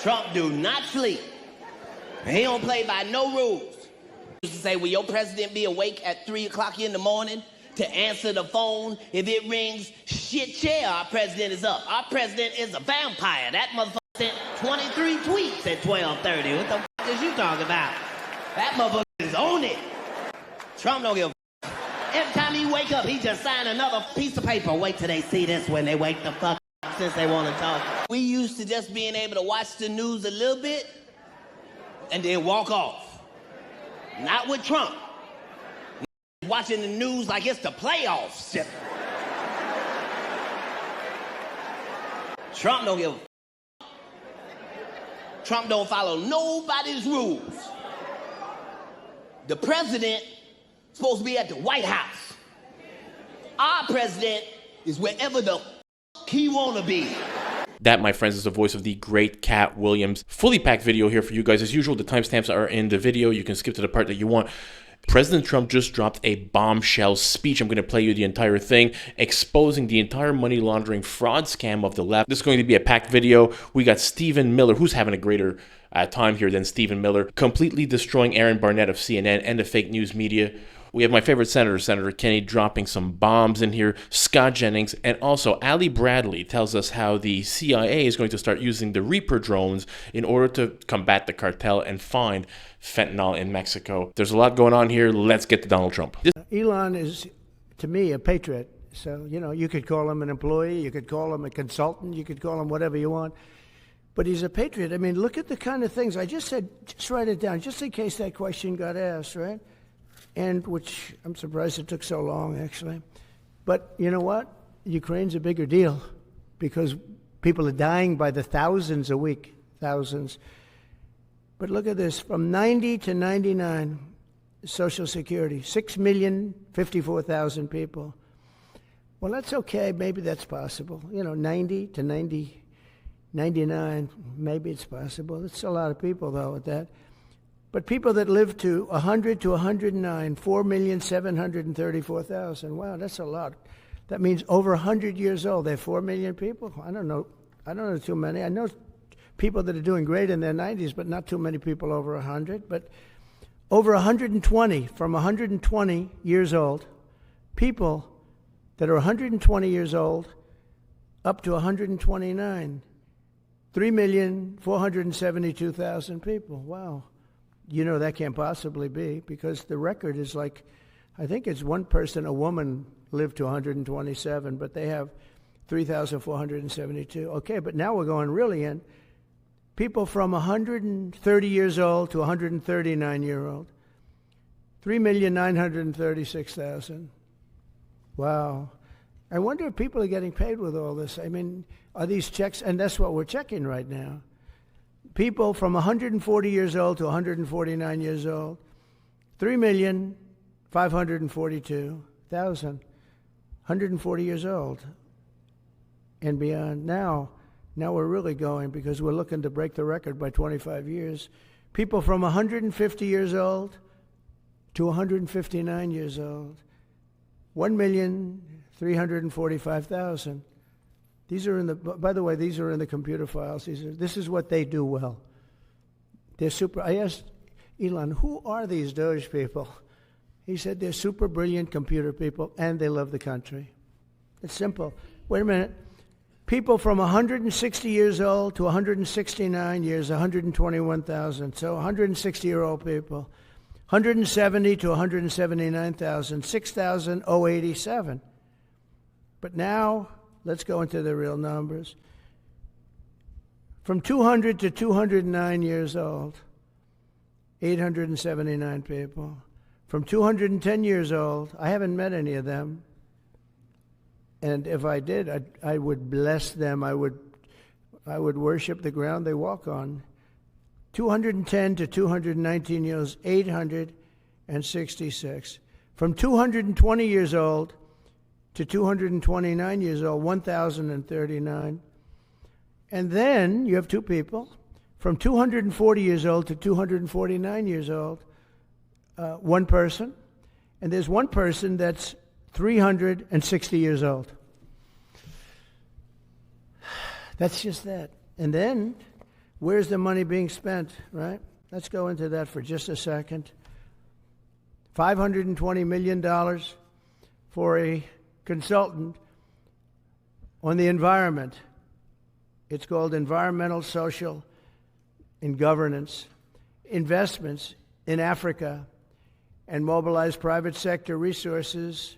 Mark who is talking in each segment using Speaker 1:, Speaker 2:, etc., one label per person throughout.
Speaker 1: Trump do not sleep. He don't play by no rules. He used to say, will your president be awake at 3 o'clock in the morning to answer the phone? If it rings, shit, yeah, our president is up. Our president is a vampire. That motherfucker sent 23 tweets at 12:30. What the fuck is you talking about? That motherfucker is on it. Trump don't give a fuck. Every time he wake up, he just sign another piece of paper. Wait till they see this when they wake the fuck up since they want to talk. We used to just being able to watch the news a little bit and then walk off. Not with Trump. Watching the news like it's the playoffs. Trump don't give a fuck. Trump don't follow nobody's rules. The president is supposed to be at the White House. Our president is wherever the fuck he want to be.
Speaker 2: That, my friends, is the voice of the great Cat Williams. Fully packed video here for you guys. As usual, the timestamps are in the video. You can skip to the part that you want. President Trump just dropped a bombshell speech. I'm going to play you the entire thing, exposing the entire money laundering fraud scam of the left. This is going to be a packed video. We got Stephen Miller, who's having a greater time here than Stephen Miller, completely destroying Erin Burnett of CNN and the fake news media. We have my favorite senator, Senator Kennedy, dropping some bombs in here, Scott Jennings, and also Ali Bradley tells us how the CIA is going to start using the Reaper drones in order to combat the cartel and find fentanyl in Mexico. There's a lot going on here. Let's get to Donald Trump.
Speaker 3: Elon is, to me, a patriot. So, you know, you could call him an employee, you could call him a consultant, you could call him whatever you want. But he's a patriot. I mean, look at the kind of things. I just said, just write it down, just in case that question got asked, right? And which I'm surprised it took so long, actually. But you know what? Ukraine's a bigger deal because people are dying by the thousands a week, thousands. But look at this, from 90 to 99, Social Security, 6,054,000 people. Well, that's okay, maybe that's possible. You know, 90 to 99, maybe it's possible. That's a lot of people, though, at that. But people that live to 100 to 109, 4,734,000. Wow, that's a lot. That means over 100 years old. They're 4 million people. I don't know too many. I know people that are doing great in their 90s, but not too many people over 100. But over 120, from 120 years old, people that are 120 years old up to 129, 3,472,000 people. Wow. You know, that can't possibly be because the record is like, I think it's one person, a woman, lived to 127, but they have 3,472. Okay, but now we're going really in. People from 130 years old to 139-year-old, 3,936,000. Wow. I wonder if people are getting paid with all this. I mean, are these checks? And that's what we're checking right now. People from 140 years old to 149 years old, 3,542,000, 140 years old and beyond. Now we're really going because we're looking to break the record by 25 years. People from 150 years old to 159 years old, 1,345,000. These are in the, by the way, these are in the computer files. This is what they do well. They're super. I asked Elon, who are these DOGE people? He said they're super brilliant computer people and they love the country. It's simple. Wait a minute. People from 160 years old to 169 years, 121,000. So 160-year-old people. 170 to 179,000, 6,087. But now, let's go into the real numbers. From 200 to 209 years old, 879 people. From 210 years old, I haven't met any of them. And if I did, I would bless them. I would worship the ground they walk on. 210 to 219 years, 866. From 220 years old to 229 years old, 1,039. And then you have two people, from 240 years old to 249 years old, one person. And there's one person that's 360 years old. That's just that. And then Where's the money being spent, right? Let's go into that for just a second. $520 million for a consultant on the environment. It's called Environmental, Social, and Governance. Investments in Africa and mobilize private sector resources.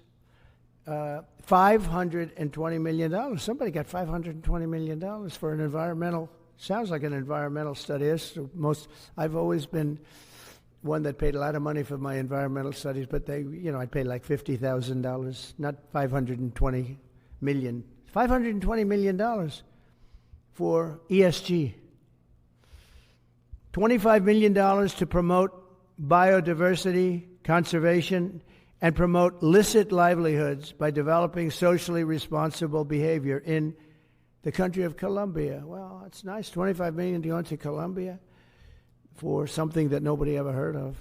Speaker 3: $520 million. Somebody got $520 million for an environmental, sounds like an environmental study. I've always been one that paid a lot of money for my environmental studies, but I paid like $50,000, not $520 million. $520 million for ESG. $25 million to promote biodiversity, conservation, and promote licit livelihoods by developing socially responsible behavior in the country of Colombia. Well, it's nice, $25 million to go into Colombia for something that nobody ever heard of.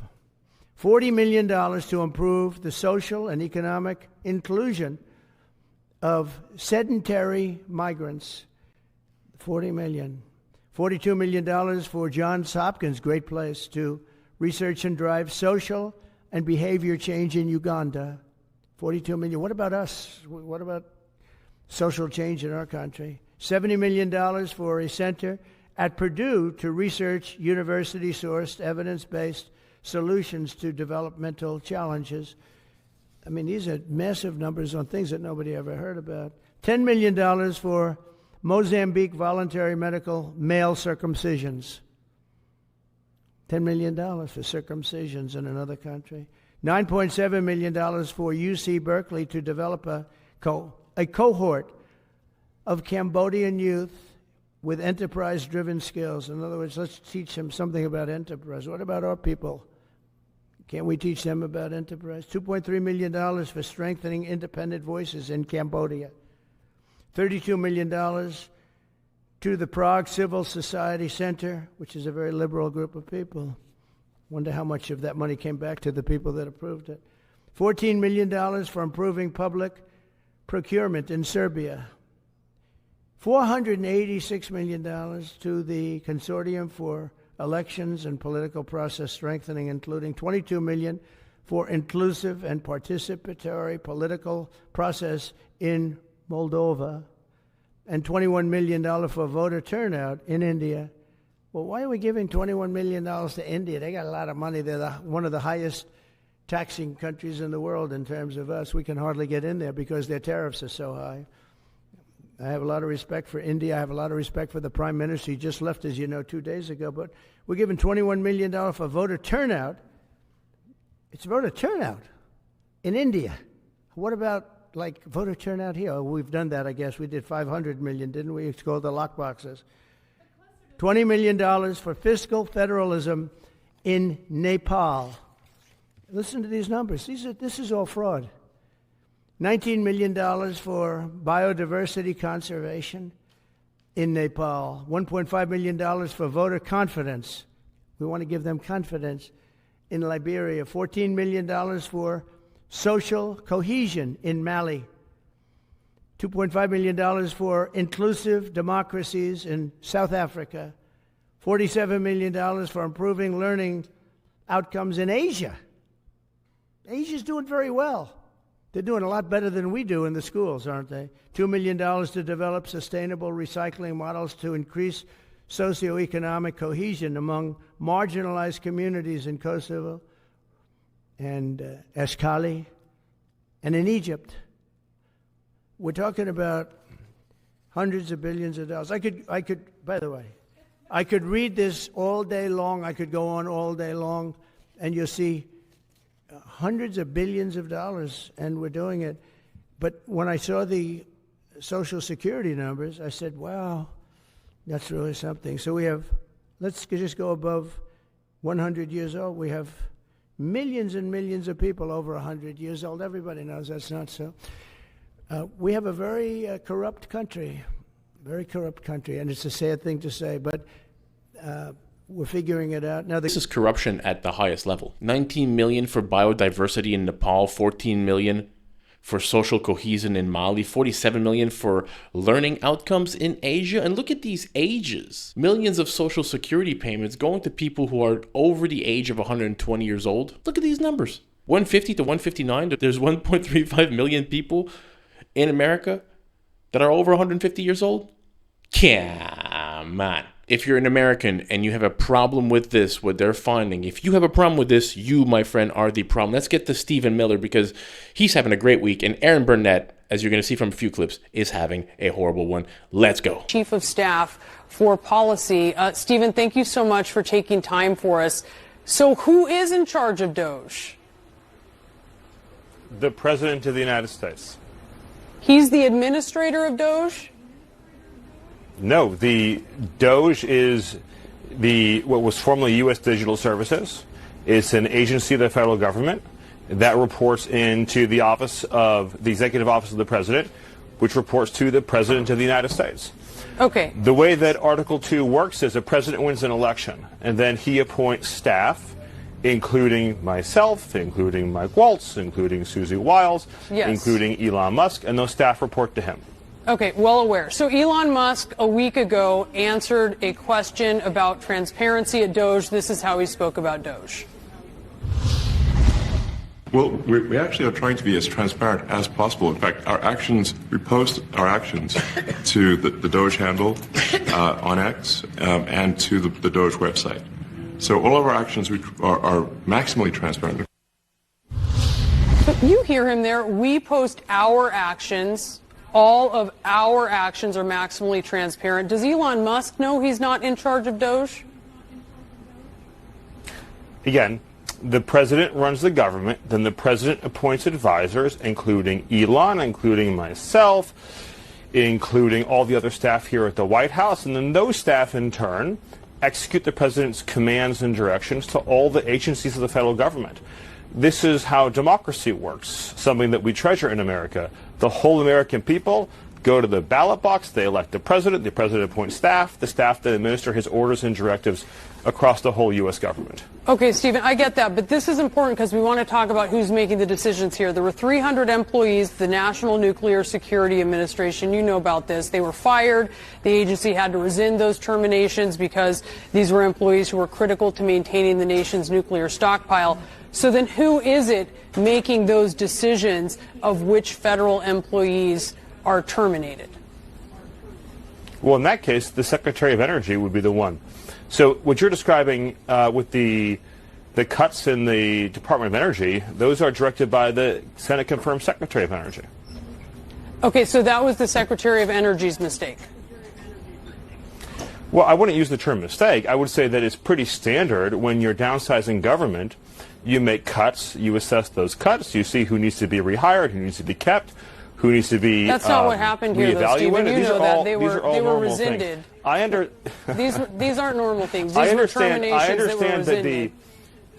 Speaker 3: $40 million to improve the social and economic inclusion of sedentary migrants. $40 million. $42 million for Johns Hopkins, great place, to research and drive social and behavior change in Uganda. $42 million. What about us? What about social change in our country? $70 million for a center at Purdue to research university-sourced, evidence-based solutions to developmental challenges. I mean, these are massive numbers on things that nobody ever heard about. $10 million for Mozambique voluntary medical male circumcisions. $10 million for circumcisions in another country. $9.7 million for UC Berkeley to develop a cohort of Cambodian youth with enterprise-driven skills. In other words, let's teach them something about enterprise. What about our people? Can't we teach them about enterprise? $2.3 million for strengthening independent voices in Cambodia. $32 million to the Prague Civil Society Center, which is a very liberal group of people. Wonder how much of that money came back to the people that approved it. $14 million for improving public procurement in Serbia. $486 million to the Consortium for Elections and Political Process Strengthening, including $22 million for inclusive and participatory political process in Moldova, and $21 million for voter turnout in India. Well, why are we giving $21 million to India? They got a lot of money. They're one of the highest taxing countries in the world in terms of us. We can hardly get in there because their tariffs are so high. I have a lot of respect for India. I have a lot of respect for the Prime Minister. He just left, as you know, 2 days ago. But we're giving $21 million for voter turnout. It's voter turnout in India. What about, like, voter turnout here? Oh, we've done that, I guess. We did $500 million, didn't we? It's called the lockboxes. $20 million for fiscal federalism in Nepal. Listen to these numbers. This is all fraud. $19 million for biodiversity conservation in Nepal. $1.5 million for voter confidence. We want to give them confidence in Liberia. $14 million for social cohesion in Mali. $2.5 million for inclusive democracies in South Africa. $47 million for improving learning outcomes in Asia. Asia's doing very well. They're doing a lot better than we do in the schools, aren't they? $2 million to develop sustainable recycling models to increase socioeconomic cohesion among marginalized communities in Kosovo and Eskali and in Egypt. We're talking about hundreds of billions of dollars. I could, by the way, I could read this all day long. I could go on all day long, and you'll see hundreds of billions of dollars, and we're doing it. But when I saw the Social Security numbers, I said, wow, that's really something. So we have, let's just go above 100 years old. We have millions and millions of people over 100 years old. Everybody knows that's not so. We have a very corrupt country, and it's a sad thing to say, but we're figuring it out. Now,
Speaker 2: this is corruption at the highest level. $19 million for biodiversity in Nepal, $14 million for social cohesion in Mali, 47 million for learning outcomes in Asia. And look at these ages. Millions of social security payments going to people who are over the age of 120 years old. Look at these numbers. 150 to 159, there's 1.35 million people in America that are over 150 years old. Come on. If you're an American and you have a problem with this, what they're finding, if you have a problem with this, you, my friend, are the problem. Let's get to Stephen Miller because he's having a great week. And Erin Burnett, as you're going to see from a few clips, is having a horrible one. Let's go.
Speaker 4: Chief of Staff for Policy. Stephen, thank you so much for taking time for us. So who is in charge of DOGE?
Speaker 5: The President of the United States.
Speaker 4: He's the administrator of DOGE?
Speaker 5: No, the DOGE is what was formerly U.S. Digital Services. It's an agency of the federal government that reports into the Executive Office of the President, which reports to the President of the United States.
Speaker 4: Okay.
Speaker 5: The way that Article 2 works is the President wins an election, and then he appoints staff, including myself, including Mike Waltz, including Susie Wiles,
Speaker 4: yes,
Speaker 5: including Elon Musk, and those staff report to him.
Speaker 4: Okay, well aware. So Elon Musk a week ago answered a question about transparency at DOGE. This is how he spoke about DOGE.
Speaker 6: Well, we actually are trying to be as transparent as possible. In fact, we post our actions to the DOGE handle on X and to the DOGE website. So all of our actions are maximally transparent.
Speaker 4: But you hear him there. We post our actions. All of our actions are maximally transparent. Does Elon Musk know he's not in charge of DOGE?
Speaker 5: Again, the president runs the government, then the president appoints advisors, including Elon, including myself, including all the other staff here at the White House, and then those staff in turn execute the president's commands and directions to all the agencies of the federal government. This is how democracy works, something that we treasure in America. The whole American people go to the ballot box, they elect the president appoints staff, the staff then administer his orders and directives across the whole U.S. government.
Speaker 4: Okay, Stephen, I get that, but this is important because we want to talk about who's making the decisions here. There were 300 employees, the National Nuclear Security Administration, you know about this. They were fired. The agency had to rescind those terminations because these were employees who were critical to maintaining the nation's nuclear stockpile. So then who is it making those decisions of which federal employees are terminated?
Speaker 5: Well, in that case, the Secretary of Energy would be the one. So what you're describing with the cuts in the Department of Energy, those are directed by the Senate-confirmed Secretary of Energy.
Speaker 4: Okay, so that was the Secretary of Energy's mistake.
Speaker 5: Well, I wouldn't use the term mistake. I would say that it's pretty standard when you're downsizing government. You make cuts, you assess those cuts, you see who needs to be rehired, who needs to be kept, who needs to be
Speaker 4: That's not what happened here, though, Stephen. You know that they were rescinded. These aren't normal things. These were terminations that were rescinded.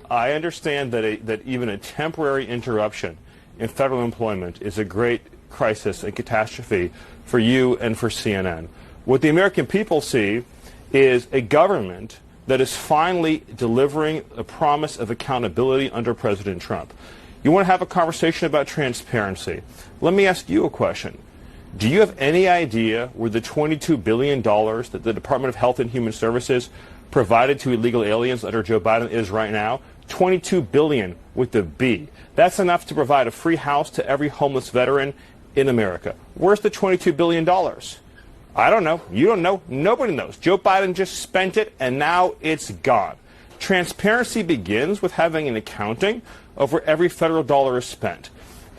Speaker 5: I understand that even a temporary interruption in federal employment is a great crisis and catastrophe for you and for CNN. What the American people see is a government that is finally delivering a promise of accountability under President Trump. You want to have a conversation about transparency. Let me ask you a question. Do you have any idea where the $22 billion that the Department of Health and Human Services provided to illegal aliens under Joe Biden is right now? $22 billion with a B. That's enough to provide a free house to every homeless veteran in America. Where's the $22 billion? I don't know. You don't know. Nobody knows. Joe Biden just spent it, and now it's gone. Transparency begins with having an accounting of where every federal dollar is spent.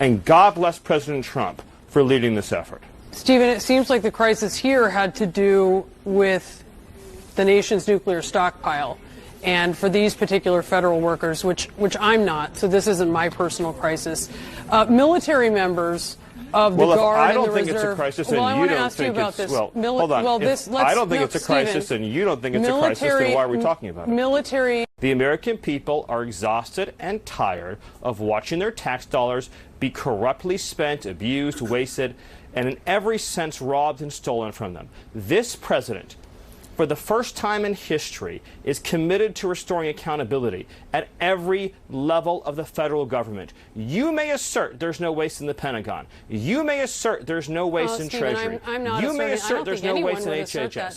Speaker 5: And God bless President Trump for leading this effort.
Speaker 4: Stephen, it seems like the crisis here had to do with the nation's nuclear stockpile. And for these particular federal workers, which I'm not, so this isn't my personal crisis, military members of the Guard and the Reserve.
Speaker 5: I don't think it's a crisis, and
Speaker 4: well,
Speaker 5: you don't think it's
Speaker 4: well,
Speaker 5: hold on. I don't think it's a crisis,
Speaker 4: Stephen,
Speaker 5: and you don't think it's a crisis. Then why are we talking about it? The American people are exhausted and tired of watching their tax dollars be corruptly spent, abused, wasted, and in every sense robbed and stolen from them. This president for the first time in history, is committed to restoring accountability at every level of the federal government. You may assert there's no waste in the Pentagon. You may assert there's no waste in
Speaker 4: Stephen,
Speaker 5: Treasury.
Speaker 4: I'm not
Speaker 5: you may
Speaker 4: asserting,
Speaker 5: assert there's no waste in HHS.
Speaker 4: That,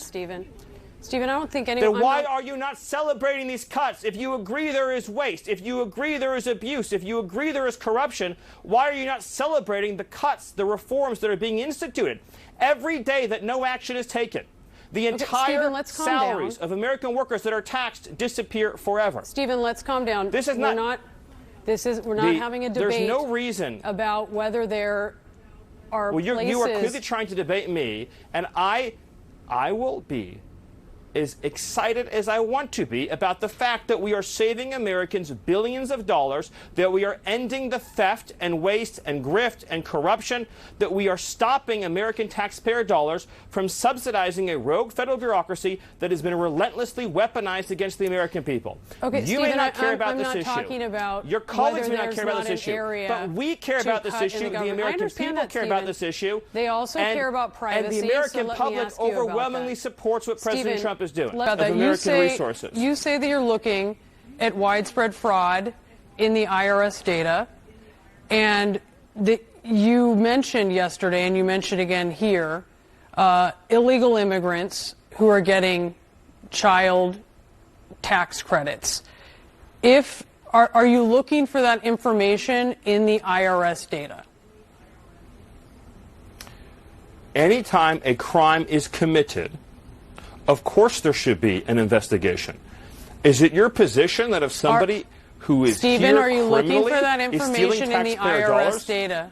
Speaker 4: Stephen, I don't think anyone...
Speaker 5: Then why are you not celebrating these cuts? If you agree there is waste, if you agree there is abuse, if you agree there is corruption, why are you not celebrating the cuts, the reforms that are being instituted? Every day that no action is taken, the entire salaries of American workers that are taxed disappear forever.
Speaker 4: Stephen, let's calm down.
Speaker 5: This is not...
Speaker 4: We're not having a debate.
Speaker 5: There's no reason
Speaker 4: about whether there are places...
Speaker 5: You are clearly trying to debate me, and I will be as excited as I want to be about the fact that we are saving Americans billions of dollars, that we are ending the theft and waste and grift and corruption, that we are stopping American taxpayer dollars from subsidizing a rogue federal bureaucracy that has been relentlessly weaponized against the American people.
Speaker 4: Okay,
Speaker 5: you may not care about
Speaker 4: I'm
Speaker 5: this
Speaker 4: not
Speaker 5: issue.
Speaker 4: Talking about
Speaker 5: your colleagues may not
Speaker 4: there's
Speaker 5: care about
Speaker 4: not
Speaker 5: this issue.
Speaker 4: area
Speaker 5: But we care about this issue. The American people care about this issue.
Speaker 4: They also care about privacy.
Speaker 5: And the American public overwhelmingly supports what President Trump is doing. Resources.
Speaker 4: You say that you're looking at widespread fraud in the IRS data, and you mentioned yesterday, and you mentioned again here, illegal immigrants who are getting child tax credits. Are you looking for that information in the IRS data?
Speaker 5: Anytime a crime is committed, of course there should be an investigation. Is it your position that if somebody who is
Speaker 4: Stephen,
Speaker 5: here
Speaker 4: are you looking for that
Speaker 5: criminally
Speaker 4: information in the IRS data?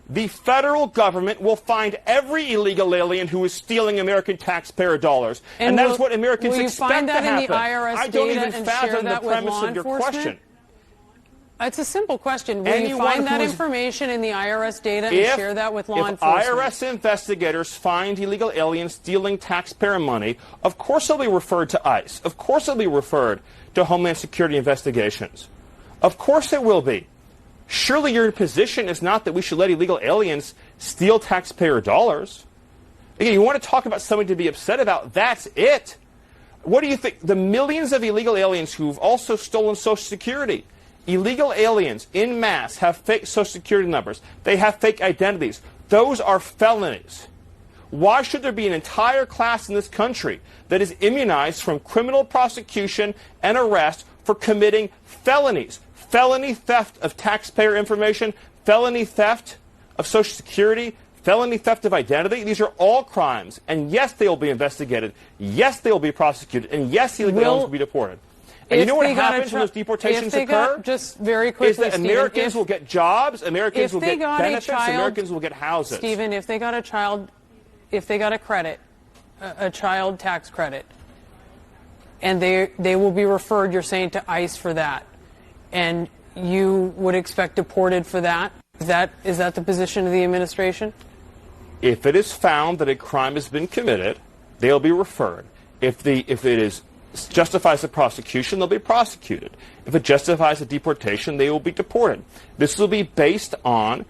Speaker 5: The federal government will find every illegal alien who is stealing American taxpayer dollars. And that is what Americans expect to happen. I don't even fathom the premise of your question.
Speaker 4: It's a simple question. Will you find that information in the IRS data and share that with law enforcement?
Speaker 5: If IRS investigators find illegal aliens stealing taxpayer money, of course they'll be referred to ICE. Of course they'll be referred to Homeland Security investigations. Of course it will be. Surely your position is not that we should let illegal aliens steal taxpayer dollars. Again, you want to talk about something to be upset about, that's it. What do you think? The millions of illegal aliens who've also stolen Social Security. Illegal aliens in mass have fake Social Security numbers. They have fake identities. Those are felonies. Why should there be an entire class in this country that is immunized from criminal prosecution and arrest for committing felonies? Felony theft of taxpayer information, felony theft of Social Security, felony theft of identity. These are all crimes. And yes, they will be investigated. Yes, they will be prosecuted. And yes, illegal aliens will be deported. And you know what happens when those deportations occur?
Speaker 4: Just very quickly,
Speaker 5: is that Americans will get jobs, Americans will get benefits, Americans will get houses.
Speaker 4: Stephen, if they got a child, if they got a credit, a child tax credit, and they will be referred, you're saying, to ICE for that, and you would expect deported for that? Is that the position of the administration?
Speaker 5: If it is found that a crime has been committed, they'll be referred. If it justifies the prosecution, they'll be prosecuted. If it justifies the deportation, they will be deported. This will be based on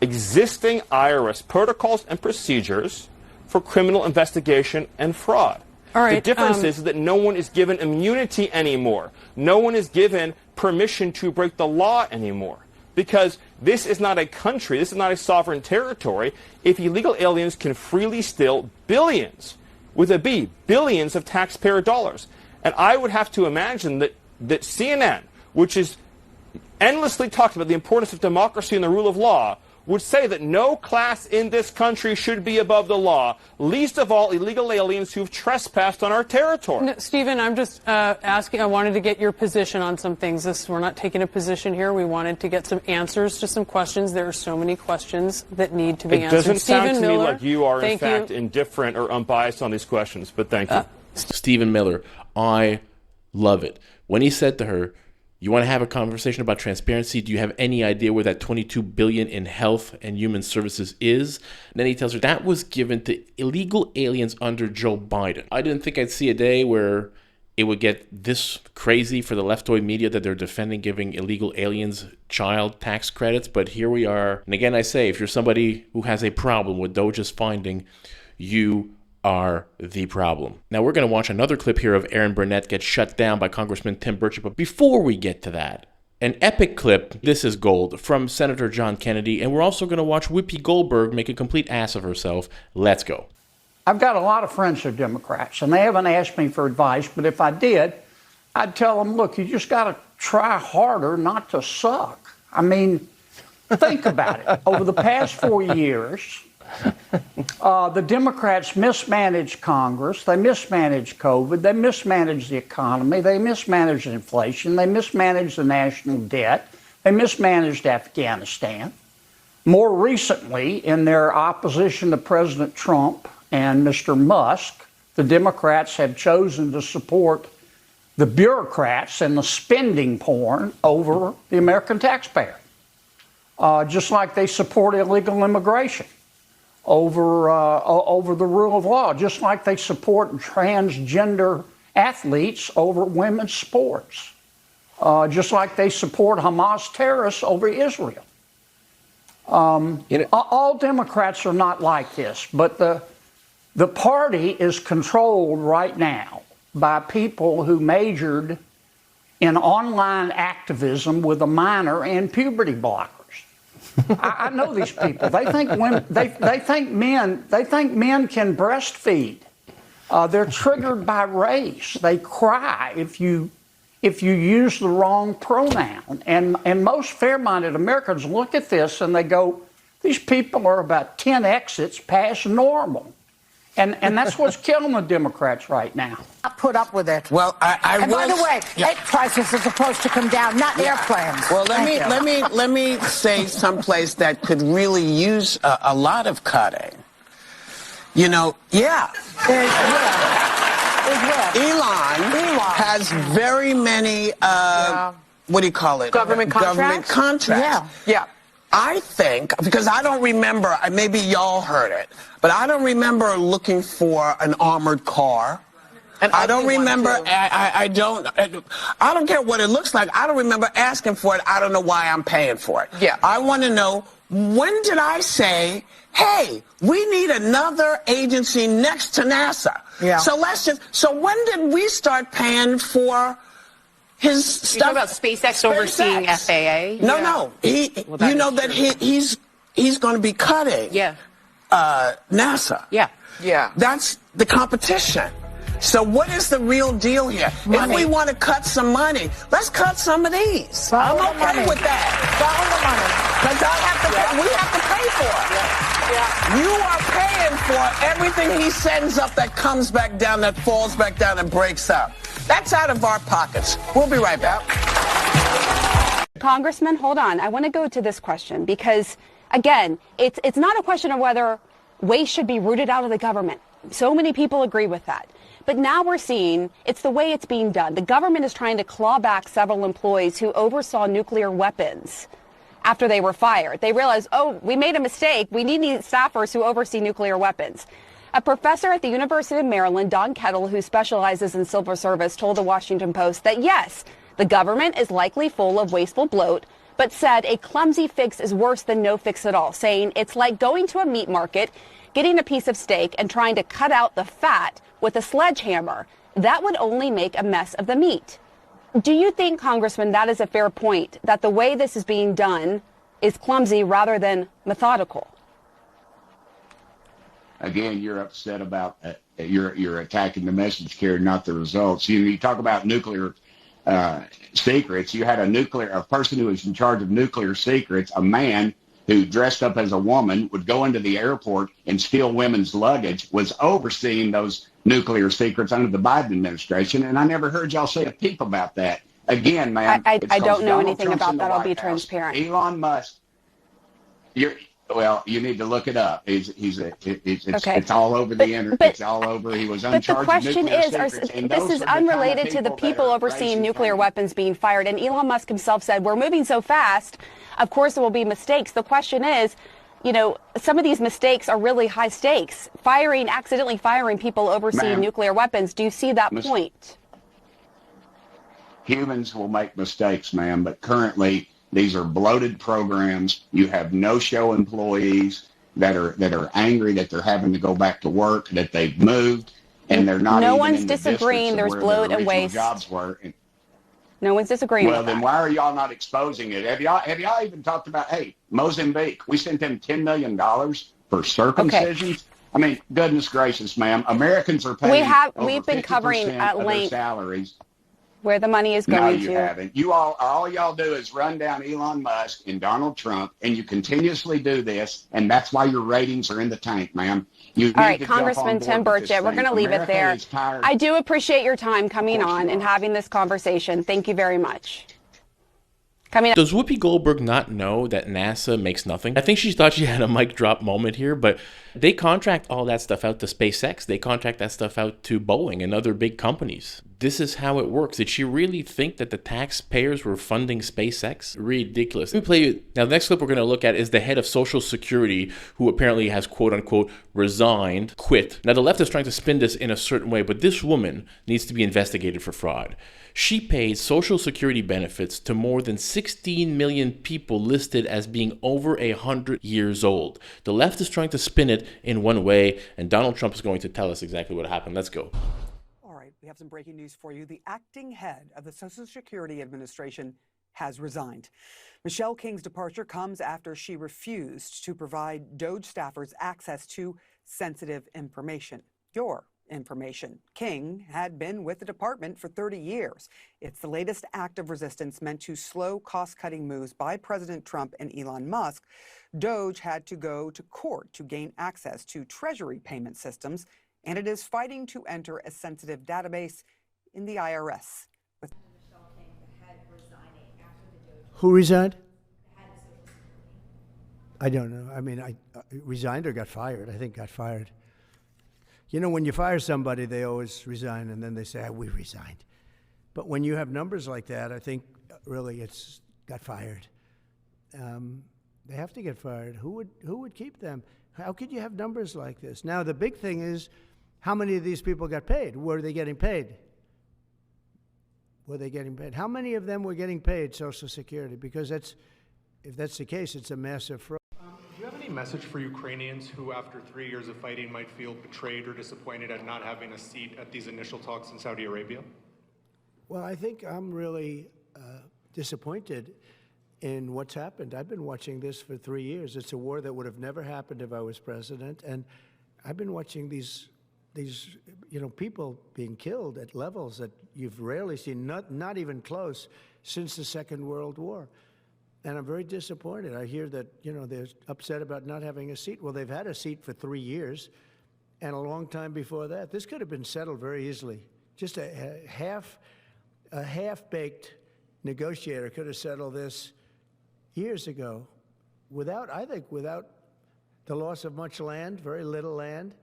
Speaker 5: existing IRS protocols and procedures for criminal investigation and fraud.
Speaker 4: All right,
Speaker 5: the difference is that no one is given immunity anymore. No one is given permission to break the law anymore. Because this is not a country, this is not a sovereign territory, if illegal aliens can freely steal billions, with a B, billions of taxpayer dollars. And I would have to imagine that CNN, which is endlessly talked about the importance of democracy and the rule of law, would say that no class in this country should be above the law, least of all illegal aliens who've trespassed on our territory.
Speaker 4: No, Stephen, I'm just asking, I wanted to get your position on some things. We're not taking a position here. We wanted to get some answers to some questions. There are so many questions that need to be answered.
Speaker 5: It doesn't sound to me
Speaker 4: Miller,
Speaker 5: like you are, in fact, indifferent or unbiased on these questions, but thank you.
Speaker 2: Stephen Miller, I love it. When he said to her, you want to have a conversation about transparency? Do you have any idea where that $22 billion in health and human services is? And then he tells her that was given to illegal aliens under Joe Biden. I didn't think I'd see a day where it would get this crazy for the leftoid media that they're defending giving illegal aliens child tax credits, but here we are. And again, I say, if you're somebody who has a problem with DOGE's finding, you are the problem. Now we're going to watch another clip here of Erin Burnett get shut down by Congressman Tim Burchett, but before we get to that, an epic clip, this is gold, from Senator John Kennedy, and we're also going to watch Whoopi Goldberg make a complete ass of herself. Let's go.
Speaker 7: I've got a lot of friends who are Democrats, and they haven't asked me for advice, but if I did, I'd tell them, look, you just got to try harder not to suck. I mean, think about it. Over the past 4 years, the Democrats mismanaged Congress, they mismanaged COVID, they mismanaged the economy, they mismanaged inflation, they mismanaged the national debt, they mismanaged Afghanistan. More recently, in their opposition to President Trump and Mr. Musk, the Democrats have chosen to support the bureaucrats and the spending porn over the American taxpayer, just like they support illegal immigration over the rule of law, just like they support transgender athletes over women's sports, just like they support Hamas terrorists over Israel. All Democrats are not like this, but the party is controlled right now by people who majored in online activism with a minor in puberty blockers. I know these people. They think women, they think men can breastfeed. They're triggered by race. They cry if you use the wrong pronoun. And most fair-minded Americans look at this and they go, these people are about 10 exits past normal. And that's what's killing the Democrats right now.
Speaker 8: I put up with it.
Speaker 9: Well,
Speaker 8: and by the way, egg prices are supposed to come down, not airplanes.
Speaker 9: Well, let me say someplace that could really use a lot of cutting. You know, Elon has very many what do you call it?
Speaker 8: Government contracts.
Speaker 9: Yeah. I think, because I don't remember, maybe y'all heard it, but I don't remember looking for an armored car. I don't remember, I don't care what it looks like. I don't remember asking for it. I don't know why I'm paying for it.
Speaker 8: Yeah.
Speaker 9: I want to know, when did I say, hey, we need another agency next to NASA?
Speaker 8: Yeah.
Speaker 9: So when did we start paying for his stuff?
Speaker 10: You talking about SpaceX overseeing FAA?
Speaker 9: No. You know that he's going to be cutting NASA.
Speaker 8: Yeah.
Speaker 9: That's the competition. So what is the real deal here?
Speaker 8: Money.
Speaker 9: If we want to cut some money, let's cut some of these. I'm okay with that.
Speaker 8: Follow the money.
Speaker 9: Because we have to pay for it. You are paying for everything he sends up that comes back down, that falls back down and breaks up. That's out of our pockets. We'll be right back.
Speaker 10: Congressman, hold on. I want to go to this question because, again, it's not a question of whether waste should be rooted out of the government. So many people agree with that. But now we're seeing it's the way it's being done. The government is trying to claw back several employees who oversaw nuclear weapons after they were fired. They realized, oh, we made a mistake. We need these staffers who oversee nuclear weapons. A professor at the University of Maryland, Don Kettle, who specializes in civil service, told the Washington Post that, yes, the government is likely full of wasteful bloat, but said a clumsy fix is worse than no fix at all, saying it's like going to a meat market, getting a piece of steak and trying to cut out the fat with a sledgehammer. That would only make a mess of the meat. Do you think, Congressman, that is a fair point, that the way this is being done is clumsy rather than methodical?
Speaker 11: Again, you're upset about you're attacking the message carrier, not the results. You talk about nuclear secrets. You had a person who was in charge of nuclear secrets, a man who dressed up as a woman, would go into the airport and steal women's luggage, was overseeing those nuclear secrets under the Biden administration, and I never heard y'all say a peep about that. Again, man,
Speaker 10: I don't know anything about that. I'll be transparent.
Speaker 11: Elon Musk, you need to look it up. It's all over the internet. It's all over. He was uncharged.
Speaker 10: But the question is, this is unrelated to the people overseeing nuclear weapons being fired. And Elon Musk himself said, we're moving so fast, of course there will be mistakes. The question is, some of these mistakes are really high stakes. Accidentally firing people overseeing nuclear weapons. Do you see that point?
Speaker 11: Humans will make mistakes, ma'am, but currently these are bloated programs. You have no-show employees. that are angry that they're having to go back to work, that they've moved, and they're not.
Speaker 10: No
Speaker 11: even
Speaker 10: one's
Speaker 11: in the
Speaker 10: disagreeing. There's bloat and waste.
Speaker 11: Jobs were.
Speaker 10: No one's disagreeing
Speaker 11: Well,
Speaker 10: with
Speaker 11: then
Speaker 10: that.
Speaker 11: why are y'all not exposing it? Have y'all even talked about, hey, Mozambique, we sent them $10 million for circumcisions? Okay. I mean, goodness gracious, ma'am. Americans are paying
Speaker 10: We've been covering at length
Speaker 11: salaries.
Speaker 10: Where the money is going to.
Speaker 11: No, you haven't. You all y'all do is run down Elon Musk and Donald Trump, and you continuously do this, and that's why your ratings are in the tank, ma'am. All right,
Speaker 10: Congressman Tim Burchett, we're going to leave it there. I do appreciate your time coming on and having this conversation. Thank you very much.
Speaker 2: Does Whoopi Goldberg not know that NASA makes nothing? I think she thought she had a mic drop moment here, but they contract all that stuff out to SpaceX. They contract that stuff out to Boeing and other big companies. This is how it works. Did she really think that the taxpayers were funding SpaceX? Ridiculous. Let me play you. Now, the next clip we're going to look at is the head of Social Security, who apparently has, quote unquote, resigned, quit. Now, the left is trying to spin this in a certain way, but this woman needs to be investigated for fraud. She paid Social Security benefits to more than 16 million people listed as being over 100 years old. The left is trying to spin it in one way, and Donald Trump is going to tell us exactly what happened. Let's go.
Speaker 12: All right, we have some breaking news for you. The acting head of the Social Security Administration has resigned. Michelle King's departure comes after she refused to provide DOGE staffers access to sensitive information. Your information. King had been with the department for 30 years. It's the latest act of resistance meant to slow cost-cutting moves by President Trump and Elon Musk. DOGE had to go to court to gain access to Treasury payment systems, and it is fighting to enter a sensitive database in the IRS.
Speaker 3: Who resigned? I don't know. I mean, I resigned or got fired. I think got fired. You know, when you fire somebody, they always resign, and then they say, we resigned. But when you have numbers like that, I think really it's got fired. They have to get fired. Who would keep them? How could you have numbers like this? Now, the big thing is, how many of these people got paid? Were they getting paid? Were they getting paid? How many of them were getting paid Social Security? Because if that's the case, it's a massive fraud.
Speaker 13: Do you have any message for Ukrainians who, after 3 years of fighting, might feel betrayed or disappointed at not having a seat at these initial talks in Saudi Arabia?
Speaker 3: Well, I think I'm really disappointed in what's happened. I've been watching this for 3 years. It's a war that would have never happened if I was president, and I've been watching these people being killed at levels that you've rarely seen, not even close, since the Second World War. And I'm very disappointed. I hear that, they're upset about not having a seat. Well, they've had a seat for 3 years and a long time before that. This could have been settled very easily. Just a half-baked negotiator could have settled this years ago without the loss of much land, very little land,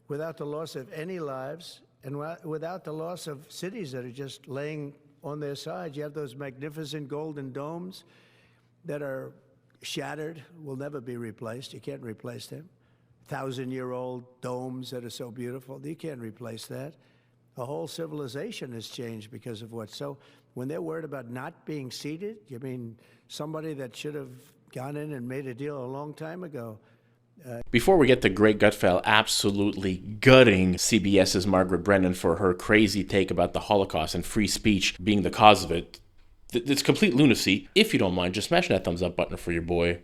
Speaker 3: without the loss of any lives, and without the loss of cities that are just laying on their sides. You have those magnificent golden domes that are shattered, will never be replaced. You can't replace them. 1,000-year-old domes that are so beautiful, you can't replace that. The whole civilization has changed because of what. So when they're worried about not being seated, you mean somebody that should have gone in and made a deal a long time ago.
Speaker 2: Before we get to Greg Gutfeld absolutely gutting CBS's Margaret Brennan for her crazy take about the Holocaust and free speech being the cause of it, it's complete lunacy. If you don't mind, just smash that thumbs up button for your boy.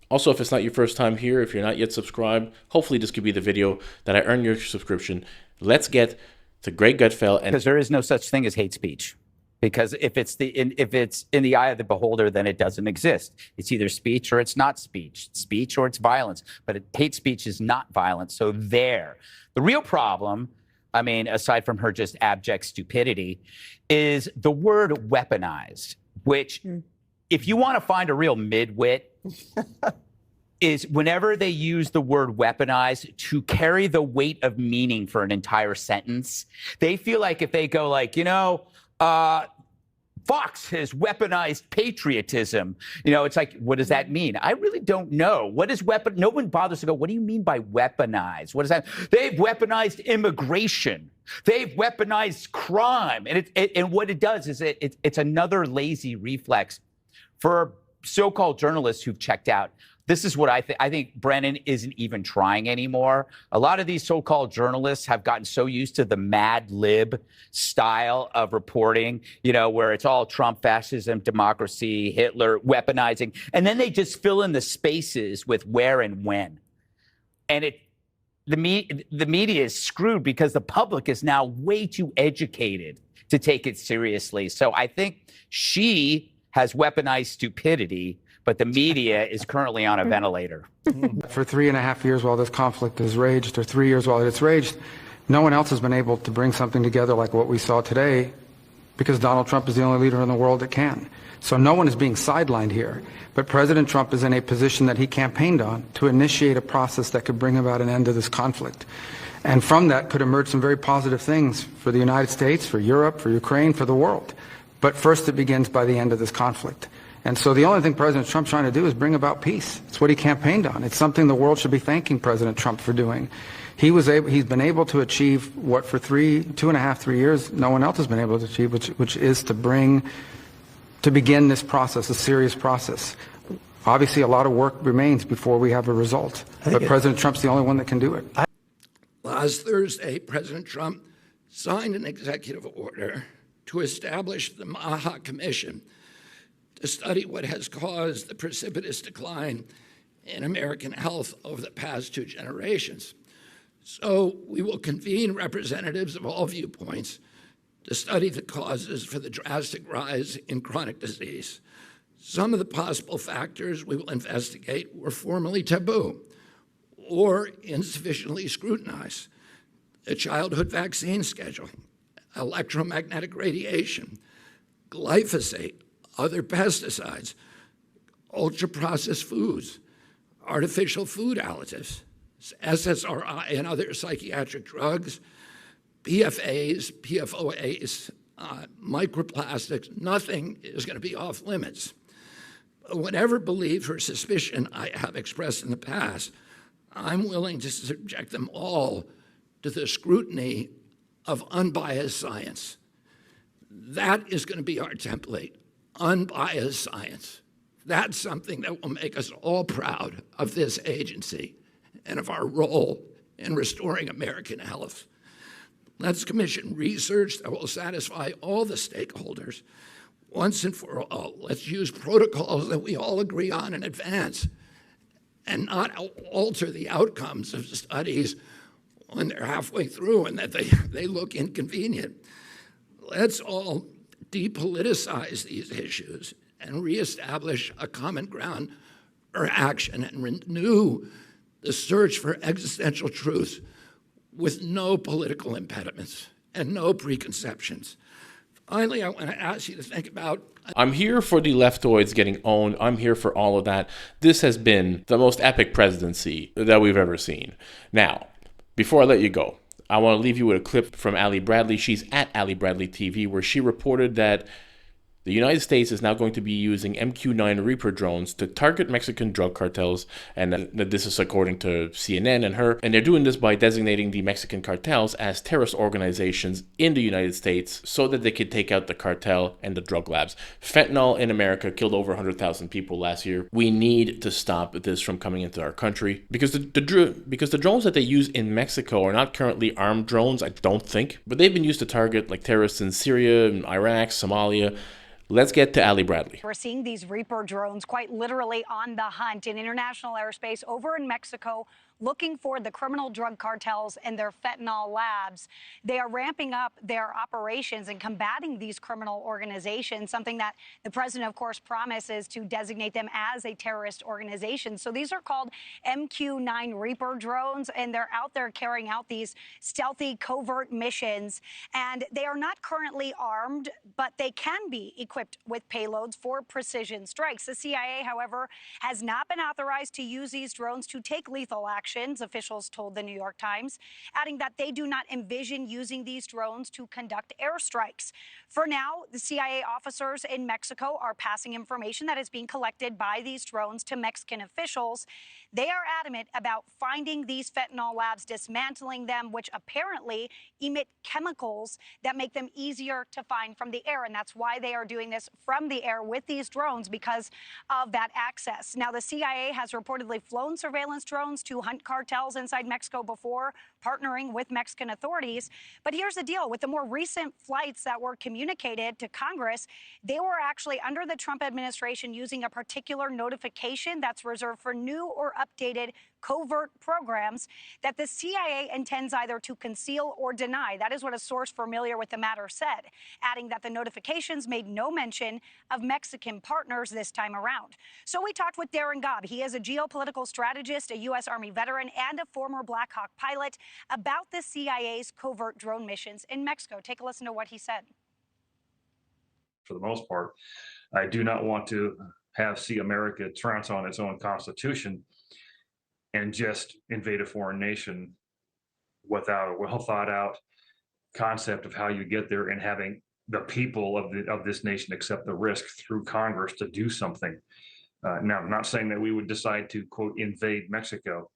Speaker 2: Also, if it's not your first time here, if you're not yet subscribed, hopefully this could be the video that I earn your subscription. Let's get to Greg Gutfeld.
Speaker 14: Because there is no such thing as hate speech. Because if it's in the eye of the beholder, then it doesn't exist. It's either speech or it's not speech. It's speech or it's violence. But hate speech is not violence. So there. The real problem, I mean, aside from her just abject stupidity, is the word weaponized, which, if you want to find a real midwit, is whenever they use the word weaponized to carry the weight of meaning for an entire sentence, they feel like if they go like, Fox has weaponized patriotism. It's like, what does that mean? I really don't know. What is weapon? No one bothers to go, what do you mean by weaponize? What is that? They've weaponized immigration. They've weaponized crime. And what it does is it's another lazy reflex for so-called journalists who've checked out. This is what I think. I think Brennan isn't even trying anymore. A lot of these so-called journalists have gotten so used to the Mad Lib style of reporting, you know, where it's all Trump, fascism, democracy, Hitler, weaponizing, and then they just fill in the spaces with where and when. And the media is screwed because the public is now way too educated to take it seriously. So I think she has weaponized stupidity, but the media is currently on a ventilator.
Speaker 15: For 3.5 years while this conflict has raged, or 3 years while it's raged, no one else has been able to bring something together like what we saw today, because Donald Trump is the only leader in the world that can. So no one is being sidelined here. But President Trump is in a position that he campaigned on to initiate a process that could bring about an end to this conflict. And from that could emerge some very positive things for the United States, for Europe, for Ukraine, for the world. But first it begins by the end of this conflict. And so the only thing President Trump's trying to do is bring about peace. It's what he campaigned on. It's something the world should be thanking President Trump for doing. He's been able to achieve what for 2.5, 3 years, no one else has been able to achieve, which is to begin this process, a serious process. Obviously, a lot of work remains before we have a result. But President Trump's the only one that can do it.
Speaker 16: Last Thursday, President Trump signed an executive order to establish the Maha Commission to study what has caused the precipitous decline in American health over the past 2 generations. So we will convene representatives of all viewpoints to study the causes for the drastic rise in chronic disease. Some of the possible factors we will investigate were formerly taboo or insufficiently scrutinized. The childhood vaccine schedule, electromagnetic radiation, glyphosate, other pesticides, ultra-processed foods, artificial food additives, SSRI and other psychiatric drugs, PFAs, PFOAs, microplastics. Nothing is going to be off limits. Whatever belief or suspicion I have expressed in the past, I'm willing to subject them all to the scrutiny of unbiased science. That is going to be our template, unbiased science. That's something that will make us all proud of this agency and of our role in restoring American health. Let's commission research that will satisfy all the stakeholders once and for all. Let's use protocols that we all agree on in advance and not alter the outcomes of studies when they're halfway through and that they look inconvenient. Let's all depoliticize these issues and reestablish a common ground for action and renew the search for existential truth with no political impediments and no preconceptions. Finally, I want to ask you to think about...
Speaker 2: I'm here for the leftoids getting owned. I'm here for all of that. This has been the most epic presidency that we've ever seen. Now, before I let you go, I want to leave you with a clip from Ali Bradley. She's at Ali Bradley TV, where she reported that the United States is now going to be using MQ-9 Reaper drones to target Mexican drug cartels, and this is according to CNN and her. And they're doing this by designating the Mexican cartels as terrorist organizations in the United States so that they could take out the cartel and the drug labs. Fentanyl in America killed over 100,000 people last year. We need to stop this from coming into our country because the drones that they use in Mexico are not currently armed drones, I don't think, but they've been used to target like terrorists in Syria and Iraq, Somalia. Let's get to Ali Bradley.
Speaker 17: We're seeing these Reaper drones quite literally on the hunt in international airspace over in Mexico, looking for the criminal drug cartels and their fentanyl labs. They are ramping up their operations and combating these criminal organizations, something that the president, of course, promises to designate them as a terrorist organization. So these are called MQ-9 Reaper drones, and they're out there carrying out these stealthy, covert missions. And they are not currently armed, but they can be equipped with payloads for precision strikes. The CIA, however, has not been authorized to use these drones to take lethal action actions, officials told the New York Times, adding that they do not envision using these drones to conduct airstrikes. For now, the CIA officers in Mexico are passing information that is being collected by these drones to Mexican officials. They are adamant about finding these fentanyl labs, dismantling them, which apparently emit chemicals that make them easier to find from the air. And that's why they are doing this from the air with these drones, because of that access. Now, the CIA has reportedly flown surveillance drones to hunt cartels inside Mexico before, partnering with Mexican authorities. But here's the deal. With the more recent flights that were communicated to Congress, they were actually under the Trump administration using a particular notification that's reserved for new or updated covert programs that the CIA intends either to conceal or deny. That is what a source familiar with the matter said, adding that the notifications made no mention of Mexican partners this time around. So we talked with Darren Gobb. He is a geopolitical strategist, a U.S. Army veteran, and a former Black Hawk pilot about the CIA's covert drone missions in Mexico. Take a listen to what he said.
Speaker 18: For the most part, I do not want to see America trounce on its own constitution and just invade a foreign nation without a well thought out concept of how you get there, and having the people of this nation accept the risk through Congress to do something. Now, I'm not saying that we would decide to, quote, invade Mexico,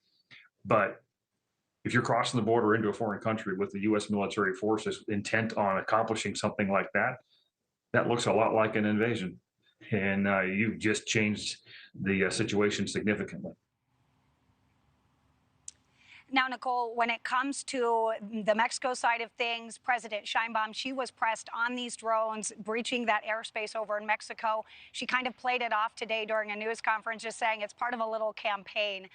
Speaker 18: but if you're crossing the border into a foreign country with the U.S. military forces intent on accomplishing something like that, that looks a lot like an invasion. And you've just changed the situation significantly.
Speaker 17: Now, Nicole, when it comes to the Mexico side of things, President Sheinbaum, she was pressed on these drones breaching that airspace over in Mexico. She kind of played it off today during a news conference, just saying it's part of a little campaign.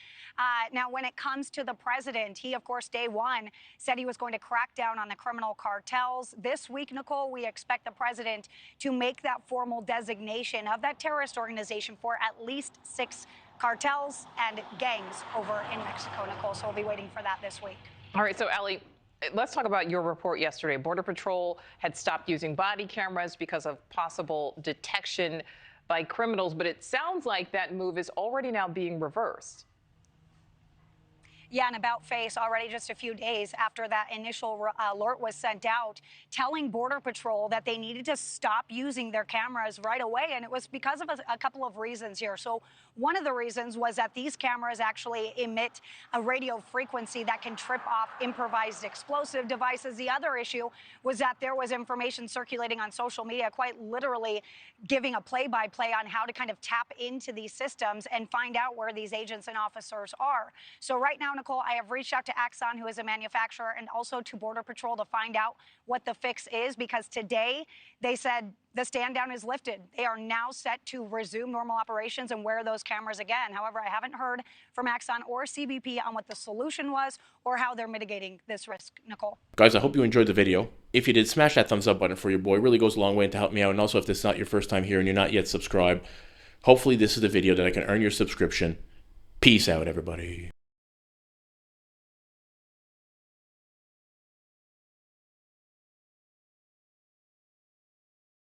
Speaker 17: Now, when it comes to the president, he, of course, day one said he was going to crack down on the criminal cartels. This week, Nicole, we expect the president to make that formal designation of that terrorist organization for at least 6 cartels and gangs over in Mexico, Nicole. So we'll be waiting for that this week.
Speaker 19: All right, so Allie, let's talk about your report yesterday. Border Patrol had stopped using body cameras because of possible detection by criminals, but it sounds like that move is already now being reversed.
Speaker 17: Yeah, an about face already just a few days after that initial alert was sent out, telling Border Patrol that they needed to stop using their cameras right away. And it was because of a couple of reasons here. So one of the reasons was that these cameras actually emit a radio frequency that can trip off improvised explosive devices. The other issue was that there was information circulating on social media, quite literally giving a play-by-play on how to kind of tap into these systems and find out where these agents and officers are. So right now, Nicole, I have reached out to Axon, who is a manufacturer, and also to Border Patrol to find out what the fix is, because today they said the stand down is lifted. They are now set to resume normal operations and wear those cameras again. However, I haven't heard from Axon or CBP on what the solution was or how they're mitigating this risk, Nicole.
Speaker 2: Guys, I hope you enjoyed the video. If you did, smash that thumbs up button for your boy. It really goes a long way to help me out. And also, if this is not your first time here and you're not yet subscribed, hopefully this is the video that I can earn your subscription. Peace out, everybody.